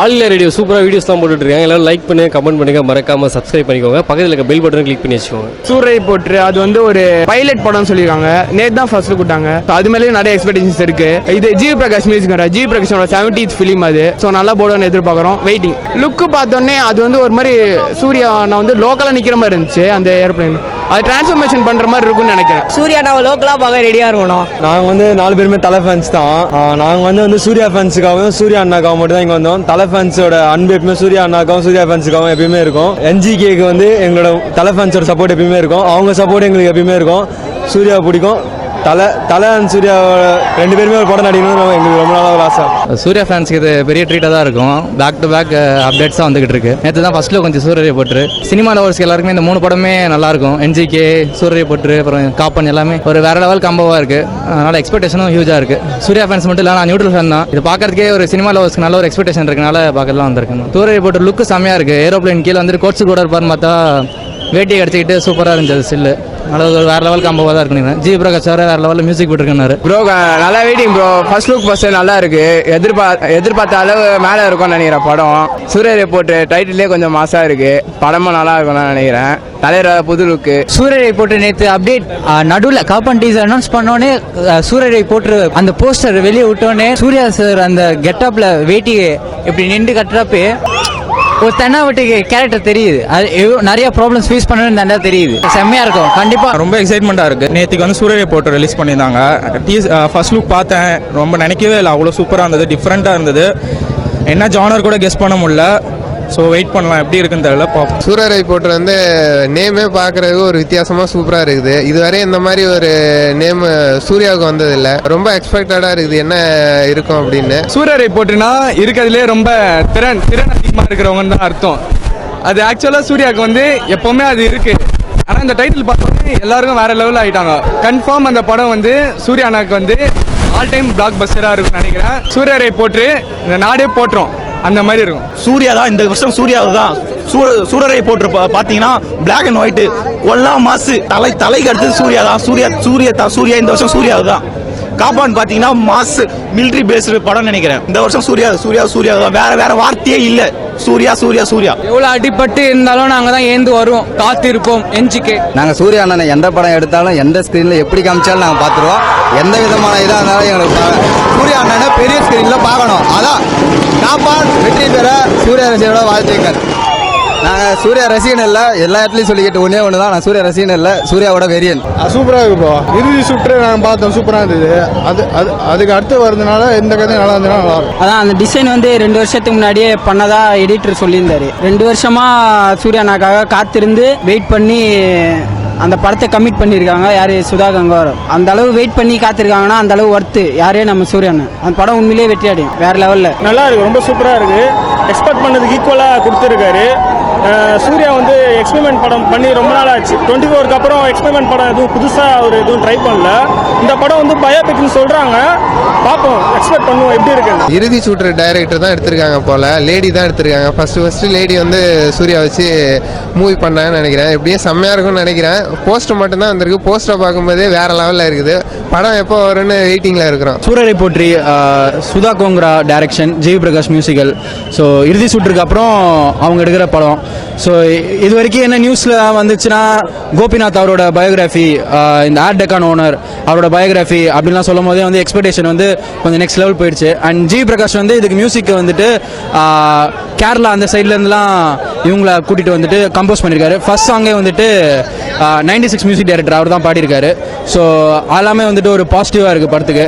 All India radio சூப்பராக videos தான் போட்டுட்டு இருக்காங்க. எல்லாரும் லைக் பண்ணுங்க, கமெண்ட் பண்ணுங்க, மறக்காம சப்ஸ்கிரைப் பண்ணிக்கோங்க. பக்கத்தில் இருக்க பெல் பட்டன் கிளிக் பண்ணி வச்சுக்கோங்க. சூரரை போற்று அது வந்து ஒரு பைலட் படம் சொல்லியிருக்காங்க. நேத்து தான் ஃபர்ஸ்ட் கூட்டாங்க. அது மேலேயும் நிறைய எக்ஸ்பெக்டேஷன்ஸ் இருக்கு. இது ஜிவி பிரகாஷ் மியூசிக், ஜிவி பிரகாஷோட 70th ஃபிலிம் அது. ஸோ நல்லா போடுவோம்னு எதிர்பார்க்குறோம். வெயிட்டிங். லுக்கு பார்த்தோன்னே அது வந்து ஒரு மாதிரி சூர்யா நான் வந்து லோக்கலாக நிற்கிற மாதிரி இருந்துச்சு. அந்த ஏர்பிளைன் அது டிரான்ஸ்ஃபர்மேஷன் பண்ற மாதிரி இருக்கும்னு நினைக்கிறேன். சூர்யா நான் லோக்கலா பார்க்க ரெடியா இருக்கணும். நாங்க வந்து 4 பேருமே தலை ஃபேன்ஸ் தான். நாங்க வந்து சூர்யா ஃபேன்ஸுக்காகவும் சூர்யா அண்ணாக்காகவும் மட்டும் தான் இங்க வந்தோம். தலை ஃபேன்ஸோட அன்பு எப்பவுமே சூர்யா அண்ணாக்காகவும் சூர்யா ஃபேன்ஸுக்காகவும் எப்பயுமே இருக்கும். NGKக்கு வந்து எங்களோட தலை ஃபேன்ஸோட சப்போர்ட் எப்பயுமே இருக்கும். அவங்க சப்போர்ட் எங்களுக்கு எப்பயுமே இருக்கும். சூர்யா பிடிக்கும். தலை அண்ட் சூர்யா 2 பேருமே ஒரு படம் நடிக்கணும்னு எங்களுக்கு ரொம்ப நாளாக ஒரு ஆசை. சூர்யா ஃபேன்ஸ்க்கு இது பெரிய ட்ரீட்டாக தான் இருக்கும். பேக் டு பேக் அப்டேட்ஸாக வந்துகிட்டு இருக்கு. நேற்று தான் ஃபர்ஸ்ட்ல கொஞ்சம் சூரிய போட்டு சினிமா லவர்ஸ்க்கு எல்லாருக்குமே இந்த 3 படமே நல்லா இருக்கும். NGK, சூரிய போட்டு, அப்புறம் காப்பன் எல்லாமே ஒரு வேற லெவல் கம்போவா இருக்கு. அதனால எக்ஸ்பெக்டேஷனும் ஹியூஜா இருக்கு. சூர்யா ஃபேன்ஸ் மட்டும் இல்லை, நான் நியூட்ரல் ஃபேன் தான். இது பார்க்கறதுக்கே ஒரு சினிமா லவர்ஸ்க்கு நல்ல ஒரு எக்ஸ்பெக்டேஷன் இருக்கனால பார்க்கலாம் வந்திருக்கேன். சூரிய போட்டு லுக்கு செம்மையா இருக்கு. ஏரோப்ளைன் கீழே வந்துட்டு கோட்ஸு கூட இருப்பாருன்னு பார்த்தா வேட்டியை கடிச்சிக்கிட்டு சூப்பராக இருந்துச்சு. சில்லு நல்ல வேற லெவல் கம்போவா தான் இருக்கு. ஜி பிரகாஷ் வேற லெவலில் மியூசிக் போட்டுருக்காரு. ப்ரோ நல்லா waiting bro. First look first நல்லா இருக்கு. எதிர்பார்த்த அளவு மேலே இருக்கும்னு நினைக்கிறேன் படம். சூரியரை போட்டு டைட்டிலே கொஞ்சம் மாசா இருக்கு. படமும் நல்லா இருக்கும்னு நினைக்கிறேன். தலைவர புது லுக்கு. சூரியரை போட்டு நேற்று அப்டேட் நடுவில் காப்பன் டீசர் அனௌன்ஸ் பண்ணோடனே சூரியரை போட்டு அந்த போஸ்டர் வெளியே விட்டோடனே சூர்யா சார் அந்த கெட்டப்ல வேட்டி இப்படி நின்று கட்டுறப்பே ஒரு தென்னாவட்டி கேரக்டர் தெரியுது. அது நிறைய ப்ராப்ளம்ஸ் ஃபேஸ் பண்ணணும்னு நல்லா தெரியுது. செம்மையா இருக்கும். கண்டிப்பா ரொம்ப எக்ஸைட்மெண்டா இருக்கு. நேற்றுக்கு வந்து சூரிய போட்டு ரிலீஸ் பண்ணியிருந்தாங்க. ஃபர்ஸ்ட் லுக் பார்த்தேன். ரொம்ப நினைக்கவே இல்லை, அவ்வளோ சூப்பராக இருந்தது. டிஃப்ரெண்டாக இருந்தது. என்ன ஜானர் கூட கெஸ் பண்ண முடியல. ஸோ வெயிட் பண்ணலாம், எப்படி இருக்குன்னு தெரியல, பார்ப்போம். சூரரை போட்டு வந்து நேமே பார்க்கறதுக்கு ஒரு வித்தியாசமாக சூப்பராக இருக்குது. இதுவரை இந்த மாதிரி ஒரு நேம் சூர்யாவுக்கு வந்ததில்லை. ரொம்ப எக்ஸ்பெக்டடாக இருக்குது என்ன இருக்கும் அப்படின்னு. சூரரை போட்டுனா இருக்கிறதுலே ரொம்ப திறன் அதிகமாக இருக்கிறவங்கன்னு தான் அர்த்தம். அது ஆக்சுவலாக சூர்யாவுக்கு வந்து எப்போவுமே அது இருக்கு. ஆனால் இந்த டைட்டில் பார்த்தோன்னே எல்லாருக்கும் வேற லெவலில் ஆகிட்டாங்க. கன்ஃபார்ம் அந்த படம் வந்து சூர்யா அண்ணாக்கு வந்து ஆல் டைம் பிளாக் பஸ்டராக இருக்குன்னு நினைக்கிறேன். சூரியரை போட்டு இந்த நாடே போட்டுரும் அந்த மாதிரி இருக்கும். சூர்யா தான் இந்த வருஷம். சூர்யாவை தான் சூரரை போட்டு பாத்தீங்கன்னா பிளாக் அண்ட் ஒயிட் ஒல்லா மாசு தலைக்கு அடுத்தது சூர்யா தான். சூர்யா இந்த வருஷம் சூர்யாவை தான். காப்பான் பாத்தீங்கன்னா மாசு மிலிட்டரி பேஸ்டு படம் நினைக்கிறேன். இந்த வருஷம் சூர்யா தான். வேற வார்த்தையே இல்ல. சூர்யா எவ்வளவு அடிபட்டு இருந்தாலும் நாங்க தான் ஏந்து வருவோம். காத்திருப்போம். NGK நாங்கள் சூர்யா அண்ணன் எந்த படம் எடுத்தாலும் எந்த ஸ்க்ரீனில் எப்படி காமிச்சாலும் நாங்கள் பார்த்துருவோம். எந்த விதமான இதாக இருந்தாலும் எங்களுக்கு சூர்யா அண்ணனை பெரிய ஸ்க்ரீனில் பார்க்கணும். அதான் காப்பான் வெற்றி பெற சூர்யா ரசிகரோட வாழ்த்துக்கள். நாங்கள் சூர்யா ரசிகன் இல்லை, எல்லா இடத்துலையும் சொல்லிக்கிட்டு ஒன்று தான். நான் சூர்யா ரசிகன் இல்லை, சூர்யாவோட வெறியன். சூப்பராக இருக்கு ப்ரோ. இறுதி சுற்று நாங்கள் பார்த்தோம், சூப்பராக இருந்தது. அதுக்கு அடுத்து வரதுனால எந்த கதையும் நல்லா இருந்ததுனால நல்லா இருக்கும். அதான் அந்த டிசைன் வந்து 2 வருஷத்துக்கு முன்னாடியே பண்ணதா எடிட்டர் சொல்லியிருந்தாரு. 2 வருஷமா சூர்யானாக்காக காத்திருந்து வெயிட் பண்ணி அந்த படத்தை கமிட் பண்ணியிருக்காங்க. யாரு? சுதா கங்காரம். அந்த அளவு வெயிட் பண்ணி காத்திருக்காங்கன்னா அந்த அளவு ஒர்த்து. யாரே நம்ம சூர்யான். அந்த படம் உண்மையிலேயே வெற்றி அடையும். வேற லெவல்ல நல்லா இருக்கு, ரொம்ப சூப்பராக இருக்கு. எக்ஸ்பெக்ட் பண்ணதுக்கு ஈக்குவலாக கொடுத்துருக்காரு. சூர்யா வந்து எக்ஸ்பெரிமெண்ட் படம் பண்ணி ரொம்ப நாள் ஆச்சு. 24க்கு அப்புறம் எக்ஸ்பெரிமெண்ட் படம் எதுவும் புதுசாக அவர் எதுவும் ட்ரை பண்ணல. இந்த படம் வந்து பயோபிக்னு சொல்றாங்க. பார்ப்போம், எக்ஸ்பெக்ட் பண்ணுவோம் எப்படி இருக்கு. இறுதி சூட்டர் டைரக்டர் தான் எடுத்திருக்காங்க போல. லேடி தான் எடுத்திருக்காங்க. ஃபர்ஸ்ட் லேடி வந்து சூர்யா வச்சு மூவி பண்ணாங்கன்னு நினைக்கிறேன். எப்படியும் செம்மையா இருக்கும்னு நினைக்கிறேன். போஸ்டர் மட்டும் தான் வந்திருக்கு. போஸ்டரை பார்க்கும்போதே வேற லெவலில் இருக்குது. படம் எப்போ வரும்னு வெயிட்டிங்ல இருக்கிறோம். Soorarai Pottru Sudha Kongara direction, GV Prakash musical. So இறுதி சுற்றுக்கு அப்புறம் அவங்க எடுக்கிற படம். ஸோ இது வரைக்கும் என்ன நியூஸில் வந்துச்சுன்னா கோபிநாத் அவரோட பயோகிராஃபி, இந்த ஆட் டெக்கான் ஓனர் அவரோட பயோகிராஃபி அப்படின்லாம் சொல்லும் போதே வந்து எக்ஸ்பெக்டேஷன் வந்து கொஞ்சம் நெக்ஸ்ட் லெவல் போயிடுச்சு. அண்ட் ஜி பிரகாஷ் வந்து இதுக்கு மியூசிக் வந்துட்டு கேரளா அந்த சைட்ல இருந்துலாம் இவங்களை கூட்டிட்டு வந்துட்டு கம்போஸ் பண்ணியிருக்காரு. ஃபர்ஸ்ட் சாங்கே வந்துட்டு 96 மியூசிக் டைரக்டர் அவர் தான் பாடியிருக்காரு. ஸோ எல்லாமே வந்துட்டு ஒரு பாசிட்டிவாக இருக்குது படத்துக்கு.